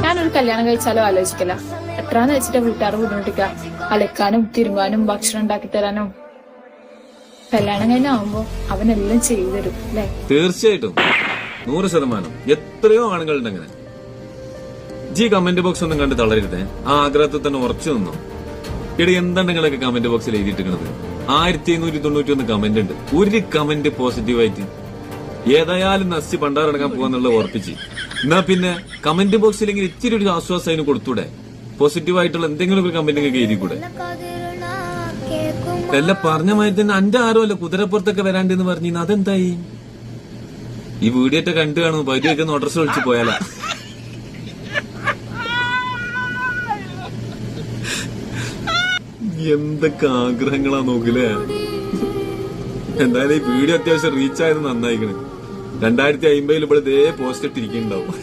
ഞാനൊരു കല്യാണം കഴിച്ചാലോ ആലോചിക്കല. എത്രാന്ന് വെച്ചിട്ട് വീട്ടുകാർ ബുദ്ധിമുട്ടിക്ക. അലക്കാനും തിരുമ്പാനും ഭക്ഷണം ഉണ്ടാക്കി തരാനും. കല്യാണം കഴിഞ്ഞാവുമ്പോ അവനെല്ലാം ചെയ്തു തരും അല്ലെ? തീർച്ചയായിട്ടും 100%. എത്രയോ ആണുങ്ങളുണ്ട് അങ്ങനെ. ജി കമന്റ് ബോക്സ് ഒന്നും കണ്ട് തളരരുതേ. ആ ആഗ്രഹത്തിൽ തന്നെ ഉറച്ചു നിന്നോ. ഇവിടെ എന്താണ് നിങ്ങളൊക്കെ കമന്റ് ബോക്സിൽ എഴുതിയിട്ടിരിക്കുന്നത്? 1591 കമന്റ് ഉണ്ട്. ഒരു കമന്റ് പോസിറ്റീവായിട്ട് ഏതായാലും നസി പണ്ടാറടങ്ങാൻ പോവാന്നുള്ളത് ഉറപ്പിച്ച്. എന്നാ പിന്നെ കമന്റ് ബോക്സിലെങ്കിൽ ഇച്ചിരി ഒരു ആശ്വാസം അതിന് കൊടുത്തൂടെ? പോസിറ്റീവായിട്ടുള്ള എന്തെങ്കിലും ഒരു കമന്റ് ഒക്കെ എഴുതിക്കൂടെ? എല്ലാം പറഞ്ഞ മാതിരി തന്നെ അന്റെ ആരോ അല്ല കുതിരപ്പുറത്തൊക്കെ വരാണ്ടെന്ന് പറഞ്ഞു. അതെന്തായി? ഈ വീഡിയോ ഒക്കെ കണ്ടു കാണും. പൈസയൊക്കെ ഓട്ടർസ് വിളിച്ചു പോയാലാ. എന്തൊക്കെ ആഗ്രഹങ്ങളാ നോക്കില്ലേ. എന്തായാലും ഈ വീഡിയോ അത്യാവശ്യം റീച്ച് ആയത് നന്നായിക്കണ്. 2050 ഇവിടെ ഇതേ പോസ്റ്റ് ഇട്ടിരിക്കുന്നുണ്ടാവും.